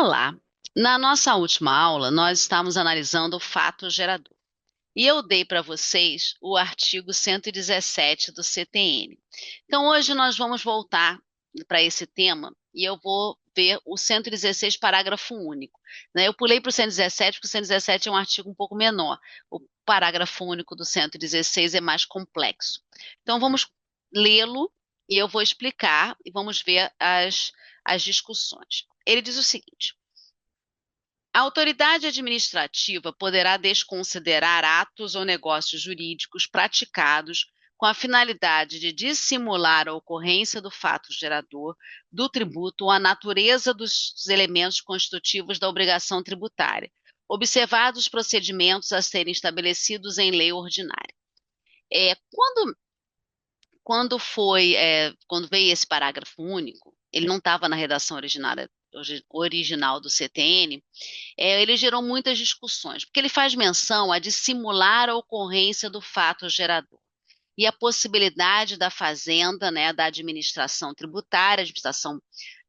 Olá! Na nossa última aula, nós estávamos analisando o fato gerador. E eu dei para vocês o artigo 117 do CTN. Então, hoje nós vamos voltar para esse tema e eu vou ver o 116, parágrafo único, né? Eu pulei para o 117 porque o 117 é um artigo um pouco menor. O parágrafo único do 116 é mais complexo. Então, vamos lê-lo e eu vou explicar e vamos ver as discussões. Ele diz o seguinte: a autoridade administrativa poderá desconsiderar atos ou negócios jurídicos praticados com a finalidade de dissimular a ocorrência do fato gerador do tributo ou a natureza dos elementos constitutivos da obrigação tributária, observados os procedimentos a serem estabelecidos em lei ordinária. Quando veio esse parágrafo único, ele não estava na redação original do CTN. Ele gerou muitas discussões, porque ele faz menção a dissimular a ocorrência do fato gerador e a possibilidade da Fazenda, né, da administração tributária,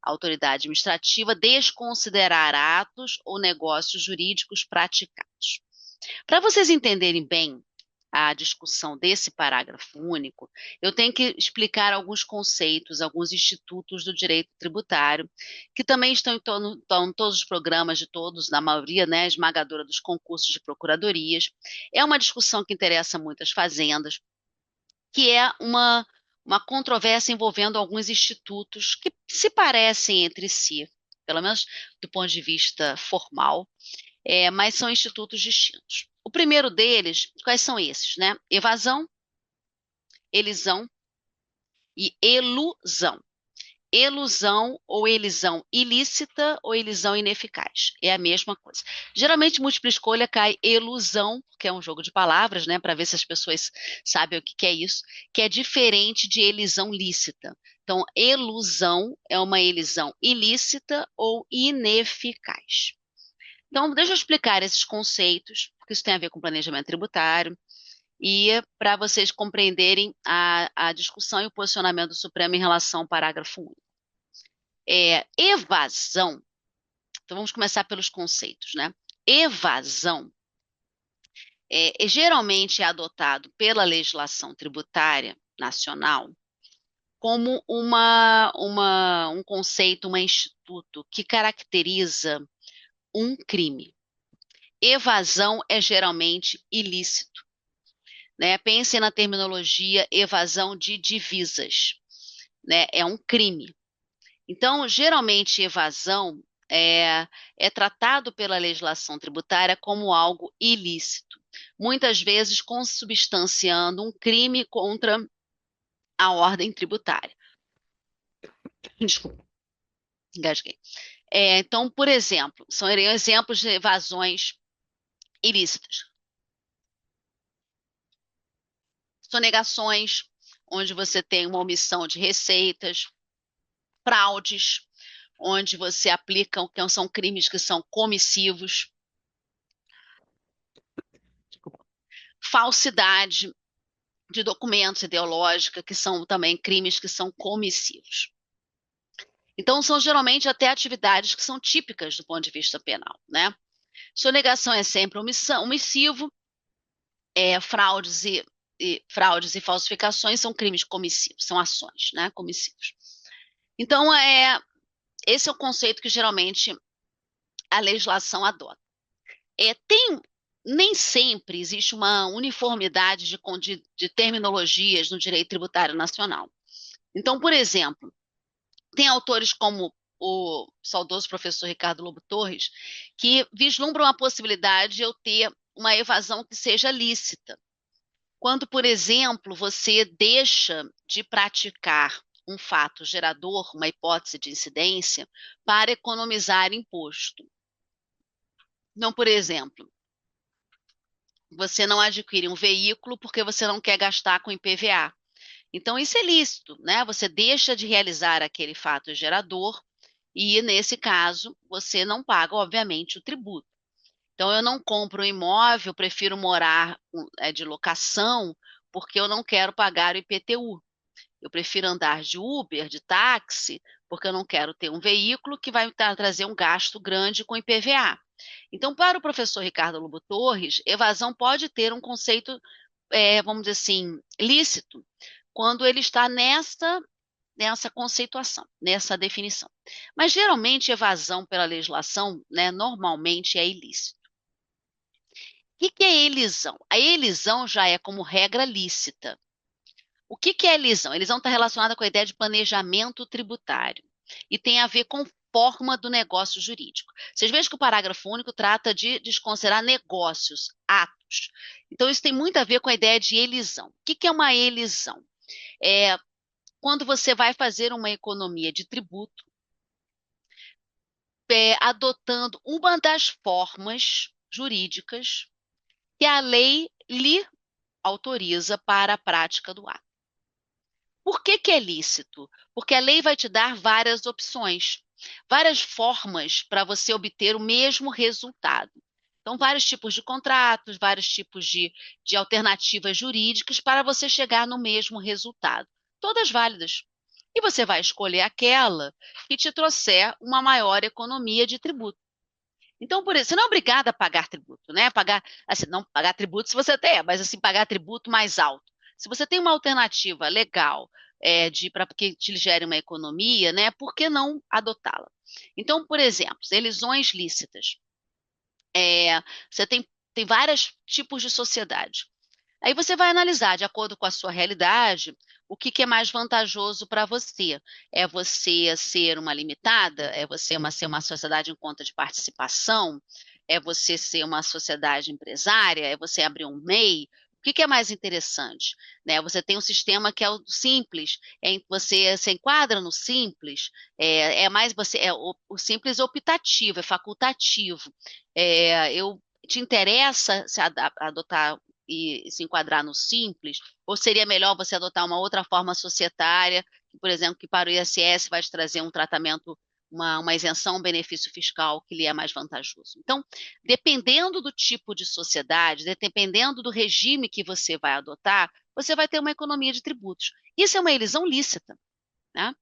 autoridade administrativa, desconsiderar atos ou negócios jurídicos praticados. Para vocês entenderem bem a discussão desse parágrafo único, eu tenho que explicar alguns conceitos, alguns institutos do direito tributário, que também estão em todos os programas de todos, na maioria, né, esmagadora dos concursos de procuradorias. É uma discussão que interessa muito as fazendas, que é uma controvérsia envolvendo alguns institutos que se parecem entre si, pelo menos do ponto de vista formal, mas são institutos distintos. O primeiro deles, quais são esses, né? Evasão, elisão e elusão. Elusão ou elisão ilícita ou elisão ineficaz. É a mesma coisa. Geralmente, múltipla escolha cai elusão, que é um jogo de palavras, né? Para ver se as pessoas sabem o que é isso, que é diferente de elisão lícita. Então, elusão é uma elisão ilícita ou ineficaz. Então, deixa eu explicar esses conceitos, porque isso tem a ver com planejamento tributário, e para vocês compreenderem a discussão e o posicionamento do Supremo em relação ao parágrafo único. Evasão, então vamos começar pelos conceitos, né? Evasão geralmente é adotado pela legislação tributária nacional como um conceito, um instituto que caracteriza um crime. Evasão é geralmente ilícito, né? Pensem na terminologia evasão de divisas, né? É um crime. Então, geralmente, evasão é tratado pela legislação tributária como algo ilícito, muitas vezes consubstanciando um crime contra a ordem tributária. Desculpa, engasguei. Então, por exemplo, são exemplos de evasões ilícitas. Sonegações, onde você tem uma omissão de receitas, fraudes, onde você aplica, que são crimes que são comissivos, falsidade de documentos ideológica, que são também crimes que são comissivos. Então, são geralmente até atividades que são típicas do ponto de vista penal, né? Sonegação é sempre omissivo, fraudes e falsificações são crimes comissivos, são ações, né, comissivos. Então, esse é o conceito que geralmente a legislação adota. Nem sempre existe uma uniformidade de terminologias no direito tributário nacional. Então, por exemplo, tem autores como o saudoso professor Ricardo Lobo Torres, que vislumbram a possibilidade de eu ter uma evasão que seja lícita. Quando, por exemplo, você deixa de praticar um fato gerador, uma hipótese de incidência, para economizar imposto. Então, por exemplo, você não adquire um veículo porque você não quer gastar com IPVA. Então, isso é lícito, né? Você deixa de realizar aquele fato gerador e, nesse caso, você não paga, obviamente, o tributo. Então, eu não compro um imóvel, prefiro morar de locação, porque eu não quero pagar o IPTU. Eu prefiro andar de Uber, de táxi, porque eu não quero ter um veículo que vai trazer um gasto grande com IPVA. Então, para o professor Ricardo Lobo Torres, evasão pode ter um conceito, vamos dizer assim, lícito, quando ele está nessa conceituação, nessa definição. Mas, geralmente, evasão pela legislação, né, normalmente é ilícito. O que é elisão? A elisão já é como regra lícita. O que é elisão? Elisão está relacionada com a ideia de planejamento tributário e tem a ver com forma do negócio jurídico. Vocês vejam que o parágrafo único trata de desconsiderar negócios, atos. Então, isso tem muito a ver com a ideia de elisão. O que é uma elisão? É quando você vai fazer uma economia de tributo, adotando uma das formas jurídicas que a lei lhe autoriza para a prática do ato. Por que é lícito? Porque a lei vai te dar várias opções, várias formas para você obter o mesmo resultado. Então, vários tipos de contratos, vários tipos de alternativas jurídicas para você chegar no mesmo resultado. Todas válidas. E você vai escolher aquela que te trouxer uma maior economia de tributo. Então, por isso, você não é obrigado a pagar tributo, né? Pagar, assim, não pagar tributo se você tem, mas assim, pagar tributo mais alto. Se você tem uma alternativa legal para que te gere uma economia, né? Por que não adotá-la? Então, por exemplo, elisões lícitas. Você tem vários tipos de sociedade. Aí você vai analisar, de acordo com a sua realidade, o que é mais vantajoso para você. É você ser uma limitada? É você ser uma sociedade em conta de participação? É você ser uma sociedade empresária? É você abrir um MEI? O que é mais interessante? Né? Você tem um sistema que é o simples, você se enquadra no simples, mais você o simples optativo, é facultativo. Te interessa se adotar e se enquadrar no simples, ou seria melhor você adotar uma outra forma societária, que, por exemplo, que para o ISS vai te trazer um tratamento, uma isenção, um benefício fiscal que lhe é mais vantajoso. Então, dependendo do tipo de sociedade, dependendo do regime que você vai adotar, você vai ter uma economia de tributos. Isso é uma elisão lícita, né?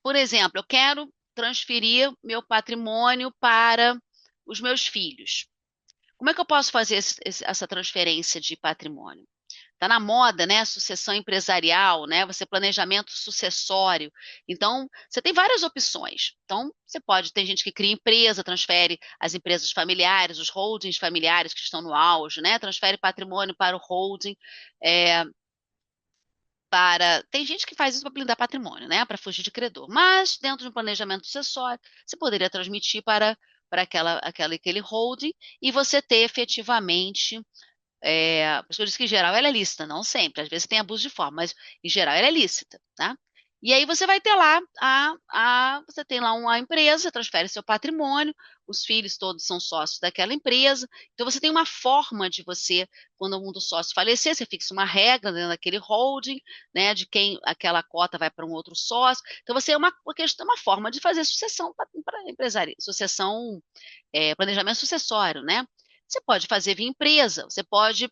Por exemplo, eu quero transferir meu patrimônio para os meus filhos. Como é que eu posso fazer essa transferência de patrimônio? Está na moda, né? Sucessão empresarial, né? Você planejamento sucessório. Então, você tem várias opções. Então, tem gente que cria empresa, transfere as empresas familiares, os holdings familiares que estão no auge, né? Transfere patrimônio para o holding. é, Tem gente que faz isso para blindar patrimônio, né? Para fugir de credor. Mas, dentro de um planejamento sucessório, você poderia transmitir para aquele holding e você ter efetivamente. Por isso que, em geral, ela é lícita, não sempre. Às vezes tem abuso de forma, mas, em geral, ela é lícita, tá? E aí você vai ter lá, você tem lá uma empresa, você transfere seu patrimônio, os filhos todos são sócios daquela empresa, então você tem uma forma de você, quando um dos sócios falecer, você fixa uma regra dentro daquele holding, né, de quem aquela cota vai para um outro sócio, então você é uma forma de fazer sucessão para empresário, planejamento sucessório, né? Você pode fazer via empresa, você pode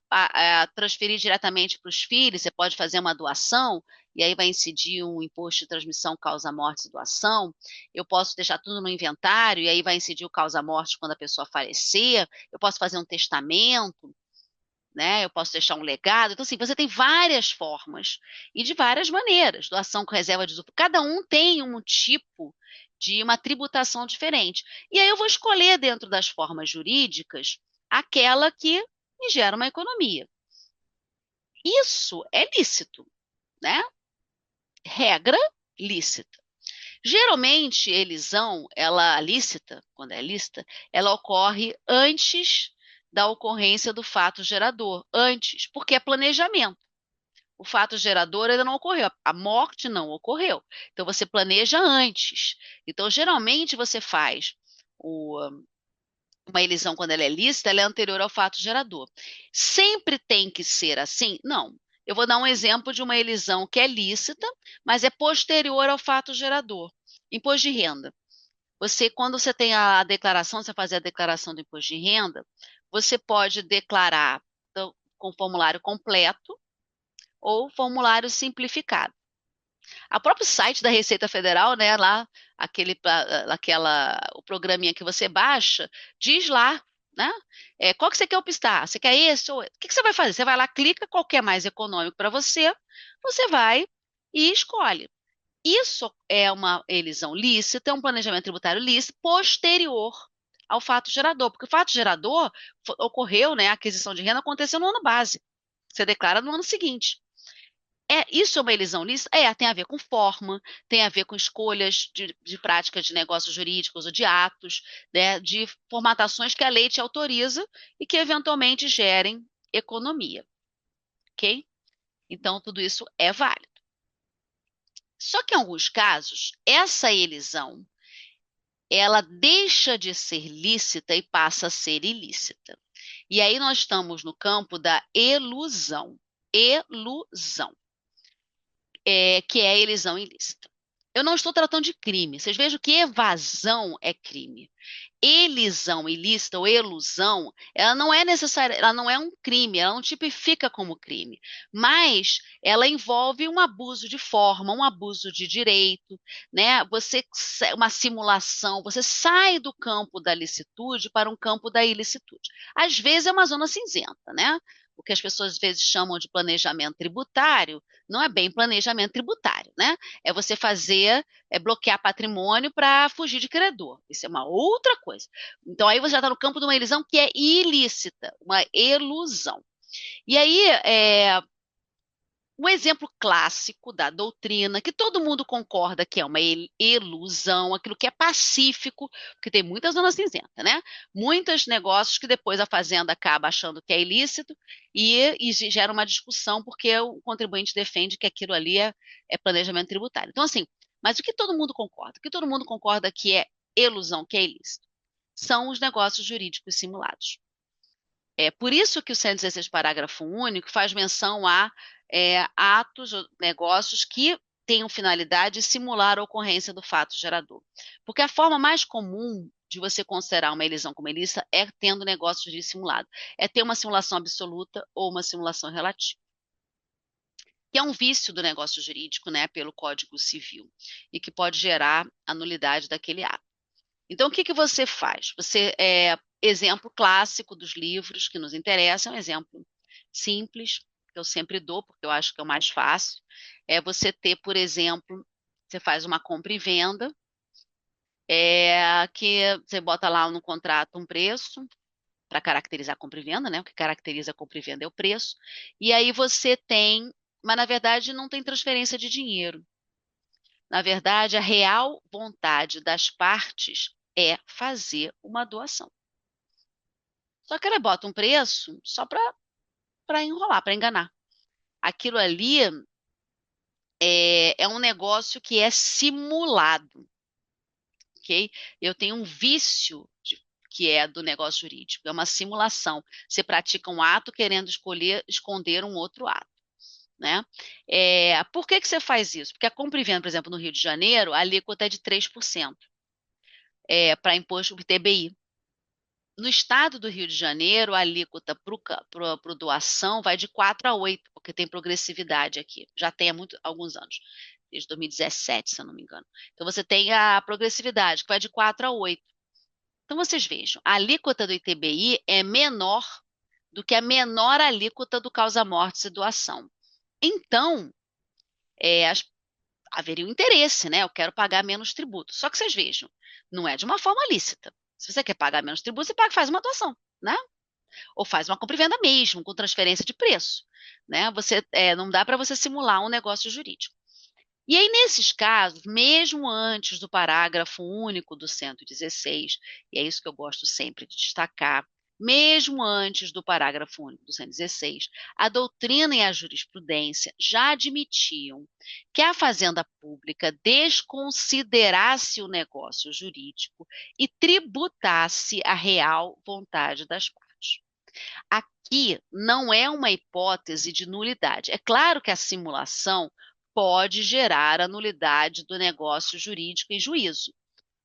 transferir diretamente para os filhos, você pode fazer uma doação, e aí vai incidir um imposto de transmissão causa-morte e doação. Eu posso deixar tudo no inventário, e aí vai incidir o causa-morte quando a pessoa falecer. Eu posso fazer um testamento, né? Eu posso deixar um legado. Então, assim, você tem várias formas e de várias maneiras. Doação com reserva de usufruto. Cada um tem um tipo de uma tributação diferente. E aí eu vou escolher dentro das formas jurídicas aquela que me gera uma economia. Isso é lícito, né? Regra lícita. Geralmente, elisão, ela lícita, quando é lícita, ela ocorre antes da ocorrência do fato gerador, antes, porque é planejamento. O fato gerador ainda não ocorreu, a morte não ocorreu. Então você planeja antes. Então, geralmente você faz uma elisão, quando ela é lícita, ela é anterior ao fato gerador. Sempre tem que ser assim? Não. Eu vou dar um exemplo de uma elisão que é lícita, mas é posterior ao fato gerador. Imposto de renda. Quando você tem a declaração, você fazer a declaração do imposto de renda, você pode declarar com formulário completo ou formulário simplificado. A próprio site da Receita Federal, né, lá, o programinha que você baixa, diz lá, né, qual que você quer optar? Você quer esse ou esse? O que que você vai fazer? Você vai lá, clica, qual que é mais econômico para você, você vai e escolhe. Isso é uma elisão lícita, é um planejamento tributário lícito posterior ao fato gerador, porque o fato gerador ocorreu, né, a aquisição de renda aconteceu no ano base. Você declara no ano seguinte. Isso é uma elisão lícita? Tem a ver com forma, tem a ver com escolhas de práticas de negócios jurídicos ou de atos, né, de formatações que a lei te autoriza e que eventualmente gerem economia, ok? Então, tudo isso é válido. Só que em alguns casos, essa elisão, ela deixa de ser lícita e passa a ser ilícita. E aí nós estamos no campo da elusão. Elusão. Que é a elisão ilícita. Eu não estou tratando de crime. Vocês vejam que evasão é crime. Elisão ilícita ou elusão, ela não é necessária, ela não é um crime, ela não tipifica como crime, mas ela envolve um abuso de forma, um abuso de direito, né? Uma simulação, você sai do campo da licitude para um campo da ilicitude. Às vezes é uma zona cinzenta, né? O que as pessoas às vezes chamam de planejamento tributário, não é bem planejamento tributário, né? É você fazer, bloquear patrimônio para fugir de credor. Isso é uma outra coisa. Então aí você já está no campo de uma elisão que é ilícita, uma elusão. E aí, um exemplo clássico da doutrina, que todo mundo concorda que é uma ilusão, aquilo que é pacífico, porque tem muita zona cinzenta, né? Muitos negócios que depois a fazenda acaba achando que é ilícito e gera uma discussão porque o contribuinte defende que aquilo ali é planejamento tributário. Então, assim, mas o que todo mundo concorda? O que todo mundo concorda que é ilusão, que é ilícito? São os negócios jurídicos simulados. É por isso que o 116, parágrafo único, faz menção a atos ou negócios que tenham finalidade de simular a ocorrência do fato gerador. Porque a forma mais comum de você considerar uma elisão como ilícita é tendo negócio de simulado. É ter uma simulação absoluta ou uma simulação relativa. Que é um vício do negócio jurídico, né, pelo Código Civil, e que pode gerar a nulidade daquele ato. Então, o que que você faz? Exemplo clássico dos livros que nos interessam, um exemplo simples, que eu sempre dou, porque eu acho que é o mais fácil, é você ter, por exemplo, você faz uma compra e venda, que você bota lá no contrato um preço, para caracterizar a compra e venda, né? O que caracteriza a compra e venda é o preço, e aí você tem, mas na verdade não tem transferência de dinheiro. Na verdade, a real vontade das partes é fazer uma doação. Só que ela bota um preço só para enrolar, para enganar. Aquilo ali é um negócio que é simulado, ok? Eu tenho um vício que é do negócio jurídico, é uma simulação. Você pratica um ato querendo esconder um outro ato. Né? Por que que você faz isso? Porque a compra e venda, por exemplo, no Rio de Janeiro, a alíquota é de 3%, para imposto ITBI. No estado do Rio de Janeiro, a alíquota para doação vai de 4 a 8, porque tem progressividade aqui. Já tem há alguns anos, desde 2017, se eu não me engano. Então, você tem a progressividade, que vai de 4 a 8. Então, vocês vejam, a alíquota do ITBI é menor do que a menor alíquota do causa-mortes e doação. Então, haveria um interesse, né? Eu quero pagar menos tributo. Só que vocês vejam, não é de uma forma lícita. Se você quer pagar menos tributo, você faz uma doação, né? Ou faz uma compra e venda mesmo, com transferência de preço, né? Não dá para você simular um negócio jurídico. E aí, nesses casos, mesmo antes do parágrafo único do 116, e é isso que eu gosto sempre de destacar, mesmo antes do parágrafo único do 116, a doutrina e a jurisprudência já admitiam que a fazenda pública desconsiderasse o negócio jurídico e tributasse a real vontade das partes. Aqui não é uma hipótese de nulidade. É claro que a simulação pode gerar a nulidade do negócio jurídico em juízo.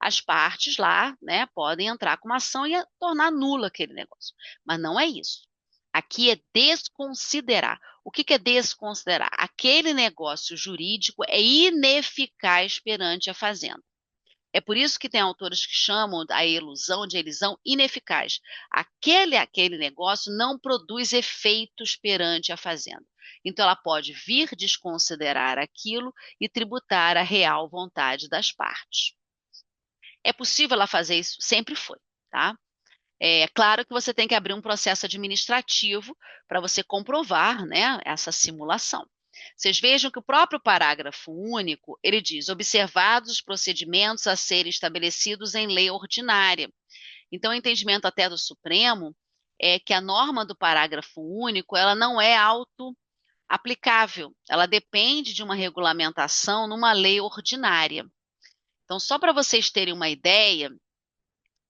As partes lá, né, podem entrar com uma ação e tornar nula aquele negócio. Mas não é isso. Aqui é desconsiderar. O que é desconsiderar? Aquele negócio jurídico é ineficaz perante a fazenda. É por isso que tem autores que chamam a ilusão de elisão ineficaz. Aquele negócio não produz efeitos perante a fazenda. Então, ela pode vir desconsiderar aquilo e tributar a real vontade das partes. É possível ela fazer isso? Sempre foi, tá? É claro que você tem que abrir um processo administrativo para você comprovar, né, essa simulação. Vocês vejam que o próprio parágrafo único, ele diz, observados os procedimentos a serem estabelecidos em lei ordinária. Então, o entendimento até do Supremo é que a norma do parágrafo único, ela não é auto-aplicável, ela depende de uma regulamentação numa lei ordinária. Então, só para vocês terem uma ideia,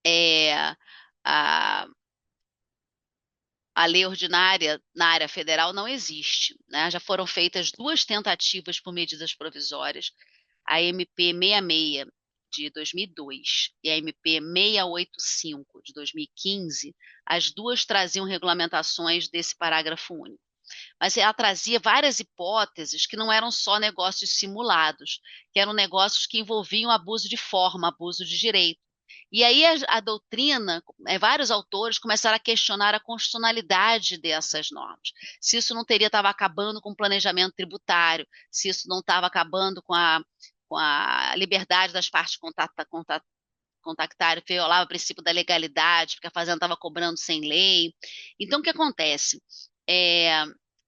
é, a, a lei ordinária na área federal não existe, né? Já foram feitas duas tentativas por medidas provisórias, a MP 66 de 2002 e a MP 685 de 2015, as duas traziam regulamentações desse parágrafo único. Mas ela trazia várias hipóteses que não eram só negócios simulados, que eram negócios que envolviam abuso de forma, abuso de direito. E aí a doutrina, vários autores começaram a questionar a constitucionalidade dessas normas. Se isso não estava acabando com o planejamento tributário, se isso não estava acabando com a liberdade das partes contactarem, violava o princípio da legalidade, porque a fazenda estava cobrando sem lei. Então, o que acontece?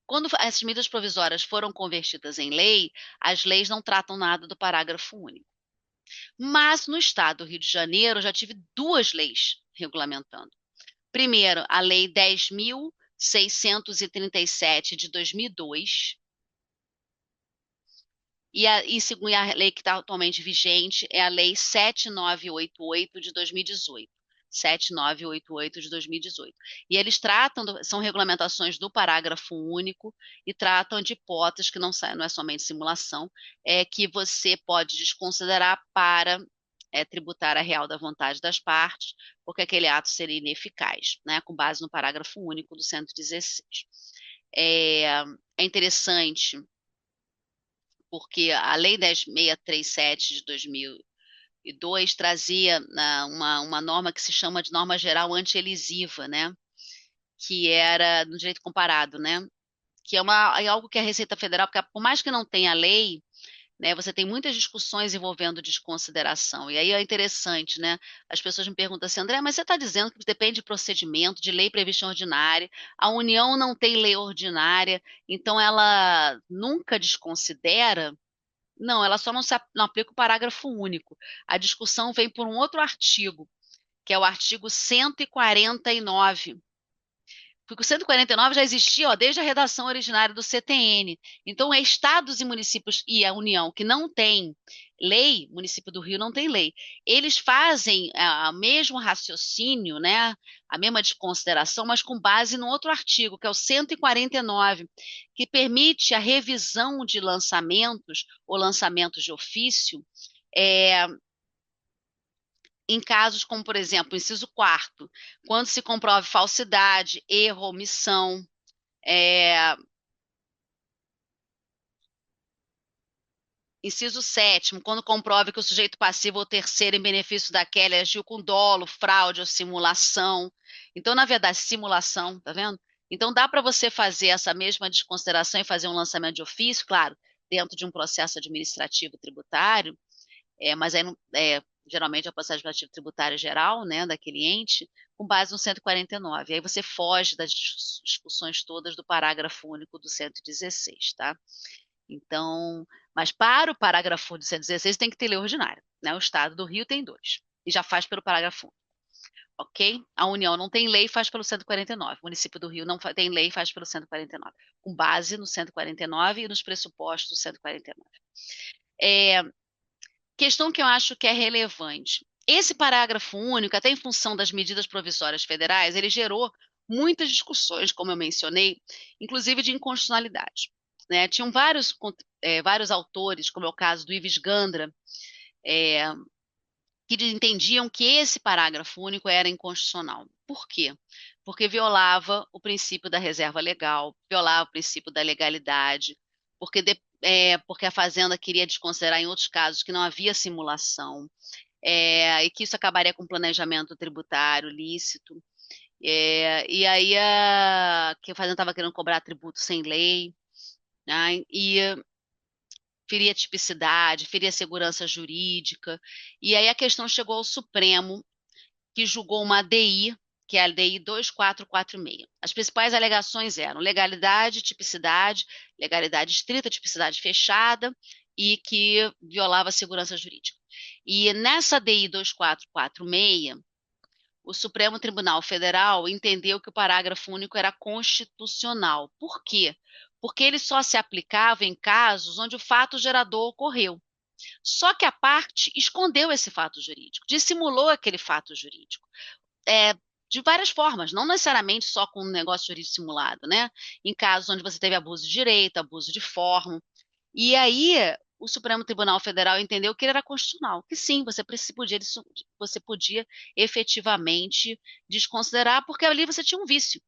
Quando essas medidas provisórias foram convertidas em lei, as leis não tratam nada do parágrafo único. Mas no estado do Rio de Janeiro, eu já tive duas leis regulamentando. Primeiro, a Lei 10.637 de 2002, segundo a lei que está atualmente vigente é a Lei 7988 de 2018. 7988 de 2018. E eles são regulamentações do parágrafo único e tratam de hipóteses que não é somente simulação, que você pode desconsiderar para tributar a real da vontade das partes, porque aquele ato seria ineficaz, né, com base no parágrafo único do 116. É interessante porque a Lei 10.637 de 2002 trazia uma norma que se chama de norma geral anti-elisiva, né? Que era no direito comparado, né? Que é algo que a Receita Federal, porque por mais que não tenha lei, né, você tem muitas discussões envolvendo desconsideração. E aí é interessante, né? As pessoas me perguntam assim, André, mas você está dizendo que depende de procedimento, de lei prevista ordinária, a União não tem lei ordinária, então ela nunca desconsidera? Não, ela só não aplica o parágrafo único. A discussão vem por um outro artigo, que é o artigo 149. Porque o 149 já existia, ó, desde a redação originária do CTN. Então, é estados e municípios e a União que não tem lei, município do Rio não tem lei. Eles fazem o mesmo raciocínio, né, a mesma desconsideração, mas com base no outro artigo, que é o 149, que permite a revisão de lançamentos ou lançamentos de ofício, é, em casos como, por exemplo, o inciso 4º, quando se comprove falsidade, erro, omissão, inciso 7º, quando comprove que o sujeito passivo ou terceiro em benefício daquele agiu com dolo, fraude ou simulação. Então, na verdade, simulação, tá vendo? Então, dá para você fazer essa mesma desconsideração e fazer um lançamento de ofício, claro, dentro de um processo administrativo tributário, mas aí geralmente é o processo administrativo tributário geral, né, da cliente, com base no 149. Aí você foge das discussões todas do parágrafo único do 116, tá? Então, mas para o parágrafo do 116 tem que ter lei ordinária, né? O Estado do Rio tem dois, e já faz pelo parágrafo único, ok? A União não tem lei, faz pelo 149. O município do Rio não tem lei, faz pelo 149, com base no 149 e nos pressupostos do 149. Questão que eu acho que é relevante. Esse parágrafo único, até em função das medidas provisórias federais, ele gerou muitas discussões, como eu mencionei, inclusive de inconstitucionalidade, né? Tinham vários autores, como é o caso do Ives Gandra, que entendiam que esse parágrafo único era inconstitucional. Por quê? porque violava o princípio da reserva legal, violava o princípio da legalidade, porque a Fazenda queria desconsiderar em outros casos que não havia simulação, e que isso acabaria com planejamento tributário lícito. E aí que a Fazenda estava querendo cobrar tributo sem lei, né, e feria tipicidade, feria segurança jurídica. E aí a questão chegou ao Supremo, que julgou uma ADI, que é a ADI 2446. As principais alegações eram legalidade, tipicidade, legalidade estrita, tipicidade fechada, e que violava a segurança jurídica. E nessa ADI 2446, o Supremo Tribunal Federal entendeu que o parágrafo único era constitucional. Por quê? Porque ele só se aplicava em casos onde o fato gerador ocorreu. Só que a parte escondeu esse fato jurídico, dissimulou aquele fato jurídico. De várias formas, não necessariamente só com um negócio jurídico simulado, né? Em casos onde você teve abuso de direito, abuso de forma. E aí o Supremo Tribunal Federal entendeu que ele era constitucional, que sim, você podia efetivamente desconsiderar, porque ali você tinha um vício.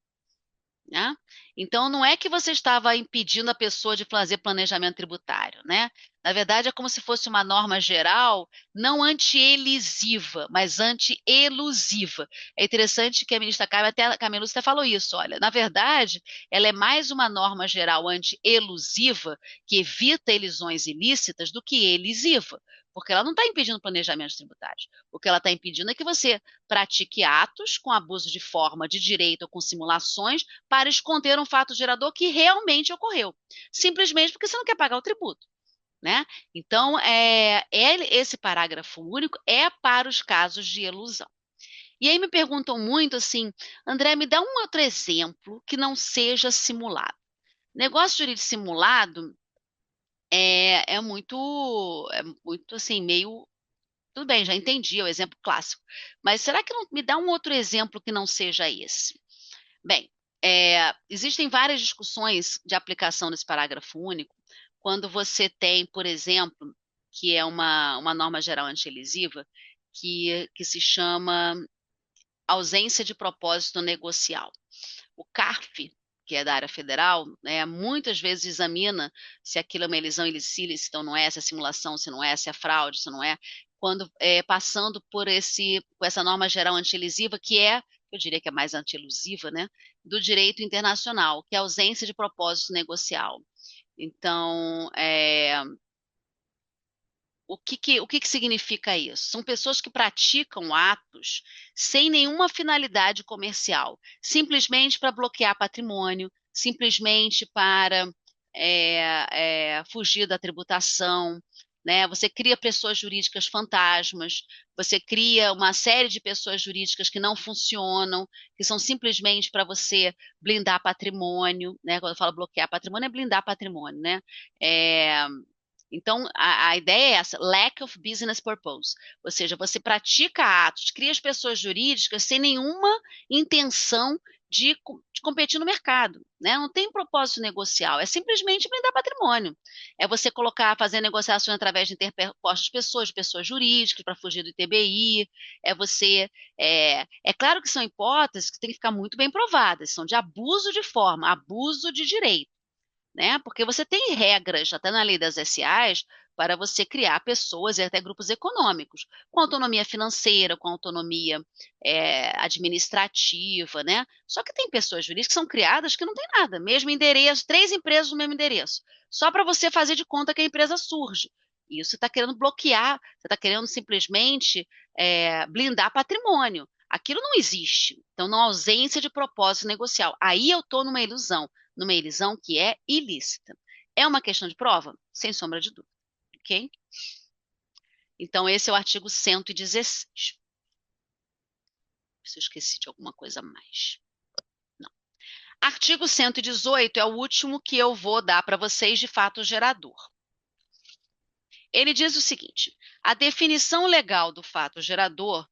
Né? Então, não é que você estava impedindo a pessoa de fazer planejamento tributário, né? Na verdade, é como se fosse uma norma geral, não anti-elisiva, mas anti-elusiva. É interessante que a ministra Carmen Lúcia até falou isso. Olha, na verdade, ela é mais uma norma geral anti-elusiva, que evita elisões ilícitas, do que elisiva, porque ela não está impedindo planejamentos tributários. O que ela está impedindo é que você pratique atos com abuso de forma, de direito ou com simulações para esconder um fato gerador que realmente ocorreu, simplesmente porque você não quer pagar o tributo. Né? Então, esse parágrafo único é para os casos de elusão. E aí me perguntam muito assim, André, me dá um outro exemplo que não seja simulado. Negócio jurídico simulado é muito assim, meio. Tudo bem, já entendi, é o exemplo clássico. Mas será que não me dá um outro exemplo que não seja esse? Bem, existem várias discussões de aplicação desse parágrafo único, quando você tem, por exemplo, que é uma norma geral anti-elisiva, que se chama ausência de propósito negocial. O CARF, que é da área federal, muitas vezes examina se aquilo é uma elisão ilícita ou não é, se é simulação, se não é, se é fraude, se não é, quando passando por essa norma geral anti-elisiva, que eu diria que é mais anti-elusiva, né, do direito internacional, que é a ausência de propósito negocial. Então, o que significa isso? São pessoas que praticam atos sem nenhuma finalidade comercial, simplesmente para bloquear patrimônio, simplesmente para fugir da tributação, né? Você cria pessoas jurídicas fantasmas, você cria uma série de pessoas jurídicas que não funcionam, que são simplesmente para você blindar patrimônio, né? Quando eu falo bloquear patrimônio, é blindar patrimônio, né? Então, a ideia é essa, lack of business purpose, ou seja, você pratica atos, cria as pessoas jurídicas sem nenhuma intenção de competir no mercado, né? Não tem propósito negocial, é simplesmente blindar patrimônio. É você fazer negociações através de interpostas de pessoas jurídicas para fugir do ITBI, é claro que são hipóteses que têm que ficar muito bem provadas, são de abuso de forma, abuso de direito, né? Porque você tem regras, até na lei das SAs, para você criar pessoas e até grupos econômicos, com autonomia financeira, com autonomia administrativa, né? Só que tem pessoas jurídicas que são criadas que não tem nada, mesmo endereço, 3 empresas no mesmo endereço, só para você fazer de conta que a empresa surge. Isso você está querendo bloquear, você está querendo simplesmente blindar patrimônio. Aquilo não existe. Então, não há ausência de propósito negocial. Aí eu estou numa ilusão que é ilícita. É uma questão de prova? Sem sombra de dúvida. Ok? Então, esse é o artigo 116. Se eu esqueci de alguma coisa a mais. Não. Artigo 118 é o último que eu vou dar para vocês de fato gerador. Ele diz o seguinte: a definição legal do fato gerador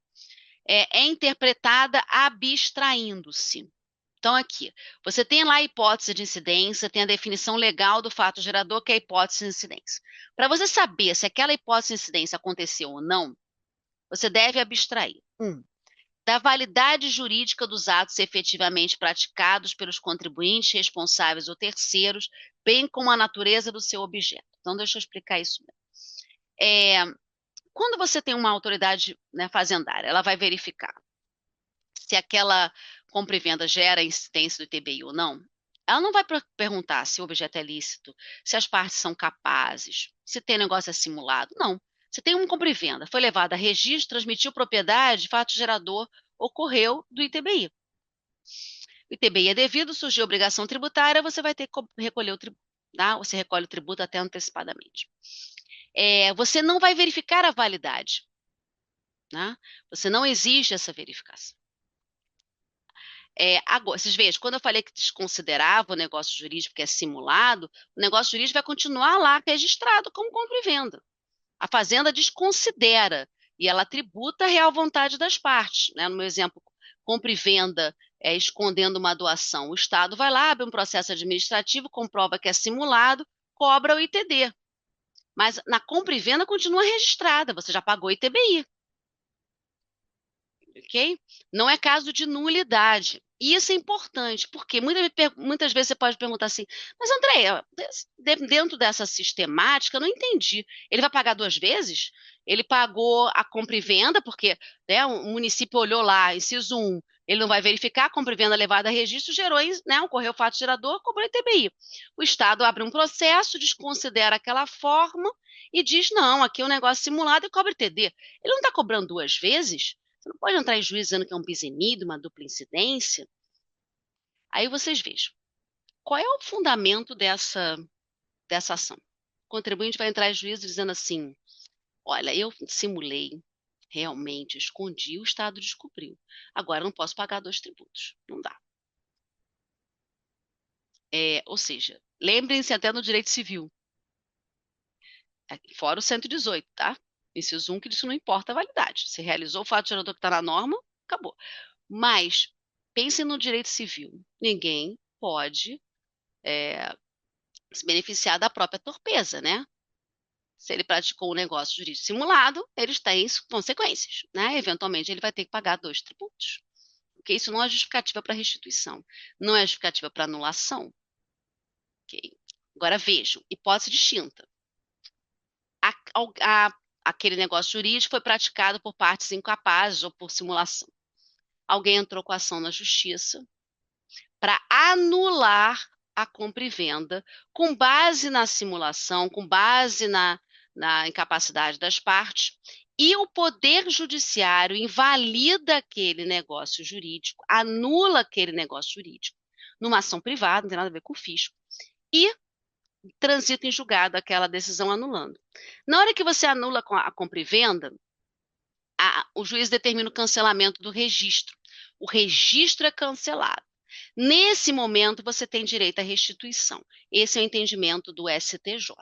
é interpretada abstraindo-se. Então, aqui, você tem lá a hipótese de incidência, tem a definição legal do fato gerador, que é a hipótese de incidência. Para você saber se aquela hipótese de incidência aconteceu ou não, você deve abstrair. da validade jurídica dos atos efetivamente praticados pelos contribuintes responsáveis ou terceiros, bem como a natureza do seu objeto. Então, deixa eu explicar isso. Quando você tem uma autoridade, né, fazendária, ela vai verificar se aquela compra e venda gera incidência do ITBI ou não. Ela não vai perguntar se o objeto é lícito, se as partes são capazes, se tem negócio simulado. Não. Você tem uma compra e venda, foi levada a registro, transmitiu propriedade, fato gerador, ocorreu do ITBI. O ITBI é devido, surgiu obrigação tributária, você vai ter que recolher o tributo. Tá? Você recolhe o tributo até antecipadamente. Você não vai verificar a validade. Né? Você não exige essa verificação. Agora, vocês vejam, quando eu falei que desconsiderava o negócio jurídico que é simulado, o negócio jurídico vai continuar lá registrado como compra e venda. A fazenda desconsidera e ela tributa a real vontade das partes. Né? No meu exemplo, compra e venda escondendo uma doação. O Estado vai lá, abre um processo administrativo, comprova que é simulado, cobra o ITD. Mas na compra e venda continua registrada, você já pagou ITBI. Ok? Não é caso de nulidade. E isso é importante, porque muitas vezes você pode perguntar assim, mas Andréia, dentro dessa sistemática, eu não entendi. Ele vai pagar 2 vezes? Ele pagou a compra e venda, porque né, o município olhou lá, inciso 1, ele não vai verificar, a compra e venda levada a registro, gerou, né, ocorreu fato gerador, cobrou ITBI. O Estado abre um processo, desconsidera aquela forma e diz, não, aqui é um negócio simulado e cobra ITD. Ele não está cobrando 2 vezes? Você não pode entrar em juízo dizendo que é um bis in idem, uma dupla incidência. Aí vocês vejam, qual é o fundamento dessa ação? O contribuinte vai entrar em juízo dizendo assim, olha, eu simulei, realmente escondi, o Estado descobriu. Agora eu não posso pagar 2 tributos, não dá. Ou seja, lembrem-se até no direito civil, fora o 118, tá? Inciso 1 que isso não importa a validade. Se realizou o fato gerador que está na norma, acabou. Mas, pensem no direito civil. Ninguém pode se beneficiar da própria torpeza, né? Se ele praticou um negócio jurídico simulado, ele tem consequências, né? Eventualmente, ele vai ter que pagar 2 tributos. Porque isso não é justificativa para restituição. Não é justificativa para anulação. Okay? Agora, vejam, hipótese distinta. Aquele negócio jurídico foi praticado por partes incapazes ou por simulação. Alguém entrou com a ação na justiça para anular a compra e venda com base na simulação, com base na incapacidade das partes, e o Poder Judiciário invalida aquele negócio jurídico, anula aquele negócio jurídico, numa ação privada, não tem nada a ver com o fisco, e transita em julgado aquela decisão anulando. Na hora que você anula a compra e venda, o juiz determina o cancelamento do registro. O registro é cancelado. Nesse momento, você tem direito à restituição. Esse é o entendimento do STJ.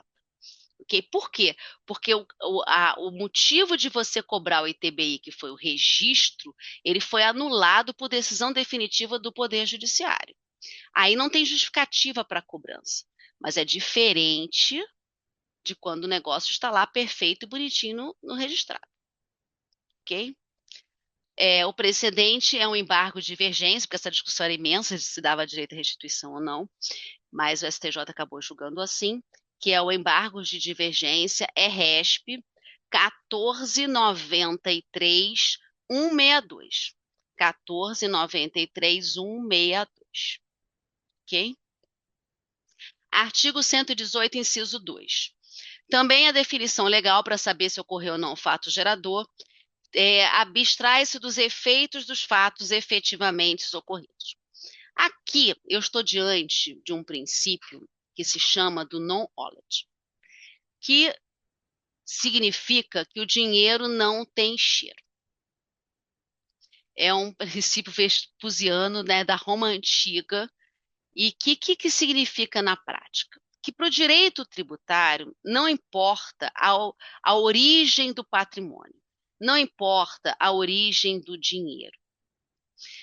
Okay? Por quê? Porque o motivo de você cobrar o ITBI, que foi o registro, ele foi anulado por decisão definitiva do Poder Judiciário. Aí não tem justificativa para a cobrança, mas é diferente de quando o negócio está lá perfeito e bonitinho no registrado. Ok? O precedente é um embargo de divergência, porque essa discussão era imensa de se dava direito à restituição ou não, mas o STJ acabou julgando assim, que é o embargo de divergência, RESP 1493.162. 1493.162. Ok? Artigo 118, inciso 2. Também a definição legal para saber se ocorreu ou não o fato gerador abstrai-se dos efeitos dos fatos efetivamente ocorridos. Aqui eu estou diante de um princípio que se chama do non-olet, que significa que o dinheiro não tem cheiro. É um princípio vespusiano, né, da Roma Antiga. E o que significa na prática? Que para o direito tributário não importa a origem do patrimônio, não importa a origem do dinheiro.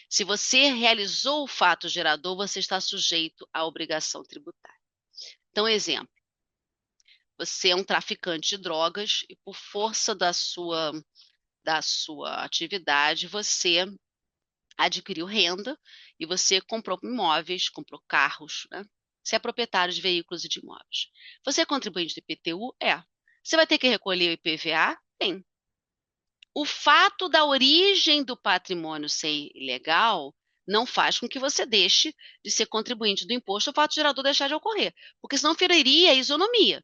Se você realizou o fato gerador, você está sujeito à obrigação tributária. Então, exemplo, você é um traficante de drogas e por força da sua atividade, você adquiriu renda e você comprou imóveis, comprou carros, né? Você é proprietário de veículos e de imóveis. Você é contribuinte do IPTU? É. Você vai ter que recolher o IPVA? Tem. O fato da origem do patrimônio ser ilegal não faz com que você deixe de ser contribuinte do imposto, o fato gerador deixar de ocorrer, porque senão feriria a isonomia.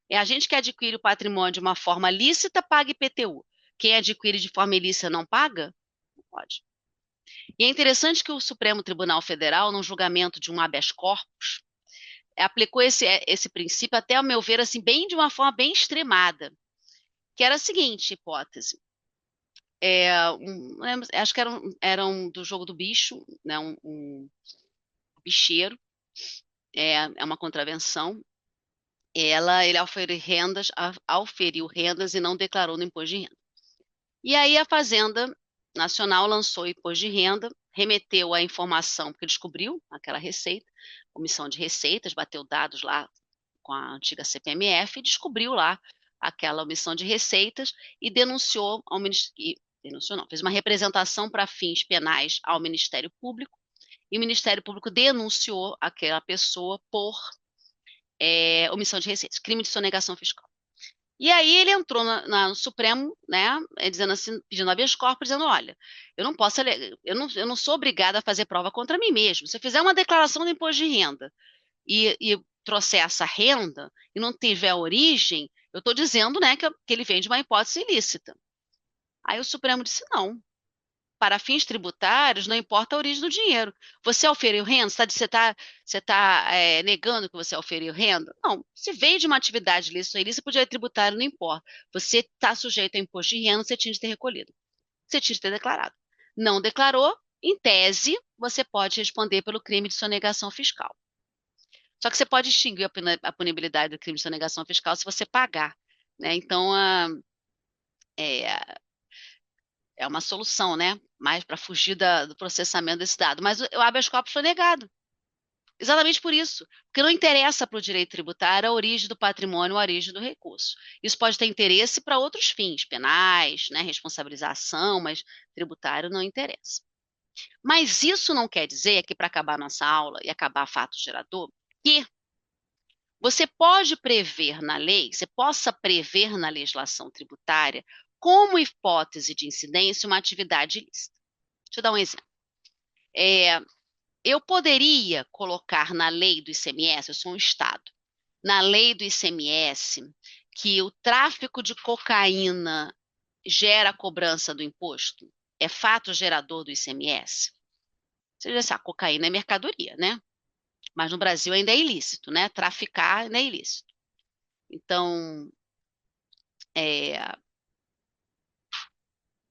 É a gente que adquire o patrimônio de uma forma lícita, paga IPTU. Quem adquire de forma ilícita não paga? Não pode. E é interessante que o Supremo Tribunal Federal, num julgamento de um habeas corpus, aplicou esse princípio, até ao meu ver, assim, bem de uma forma bem extremada, que era a seguinte hipótese. Acho que era do jogo do bicho, né, um bicheiro, é uma contravenção. Ele auferiu rendas e não declarou no imposto de renda. E aí a Fazenda Nacional lançou o imposto de renda, remeteu a informação, porque descobriu aquela receita, Comissão de Receitas, bateu dados lá com a antiga CPMF e descobriu lá aquela omissão de receitas e denunciou ao Ministério, denunciou não, fez uma representação para fins penais ao Ministério Público, e o Ministério Público denunciou aquela pessoa por omissão de receitas, crime de sonegação fiscal. E aí ele entrou no Supremo, né, dizendo assim, pedindo habeas corpus, dizendo, olha, eu não posso, eu não sou obrigada a fazer prova contra mim mesmo. Se eu fizer uma declaração do imposto de renda e trouxer essa renda e não tiver origem, eu estou dizendo, né, que ele vem de uma hipótese ilícita. Aí o Supremo disse, não. Para fins tributários, não importa a origem do dinheiro. Você auferiu renda? Você tá negando que você auferiu renda? Não. Se veio de uma atividade ilícita ou ilícita, podia ser tributário, não importa. Você está sujeito a imposto de renda, você tinha de ter recolhido. Você tinha de ter declarado. Não declarou, em tese, você pode responder pelo crime de sonegação fiscal. Só que você pode extinguir a punibilidade do crime de sonegação fiscal se você pagar, né? Então, é uma solução, né? Mais para fugir do processamento desse dado. Mas o habeas corpus foi negado. Exatamente por isso. Porque não interessa para o direito tributário a origem do patrimônio, a origem do recurso. Isso pode ter interesse para outros fins, penais, né, responsabilização, mas tributário não interessa. Mas isso não quer dizer, aqui para acabar nossa aula e acabar fato gerador, que você pode prever na lei, você possa prever na legislação tributária como hipótese de incidência uma atividade ilícita. Deixa eu dar um exemplo. Eu poderia colocar na lei do ICMS, eu sou um Estado, na lei do ICMS, que o tráfico de cocaína gera a cobrança do imposto? É fato gerador do ICMS? Você já sabe, a cocaína é mercadoria, né? Mas no Brasil ainda é ilícito, né? Traficar ainda é ilícito. Então,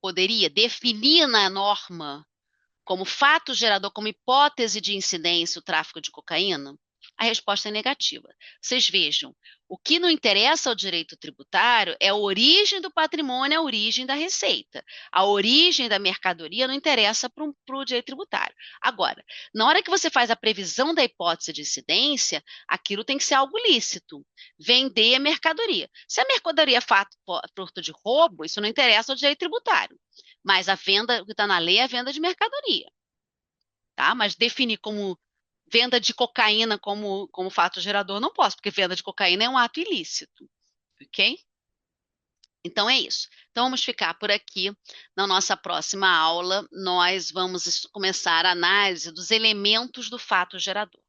poderia definir na norma como fato gerador, como hipótese de incidência o tráfico de cocaína? A resposta é negativa. Vocês vejam, o que não interessa ao direito tributário é a origem do patrimônio, a origem da receita. A origem da mercadoria não interessa para o direito tributário. Agora, na hora que você faz a previsão da hipótese de incidência, aquilo tem que ser algo lícito. Vender a mercadoria. Se a mercadoria é fato de roubo, isso não interessa ao direito tributário. Mas a venda, o que está na lei é a venda de mercadoria. Tá? Mas definir como venda de cocaína como fato gerador, não posso, porque venda de cocaína é um ato ilícito, ok? Então é isso. Então vamos ficar por aqui. Na nossa próxima aula, nós vamos começar a análise dos elementos do fato gerador.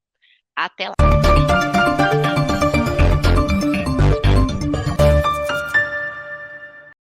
Até lá!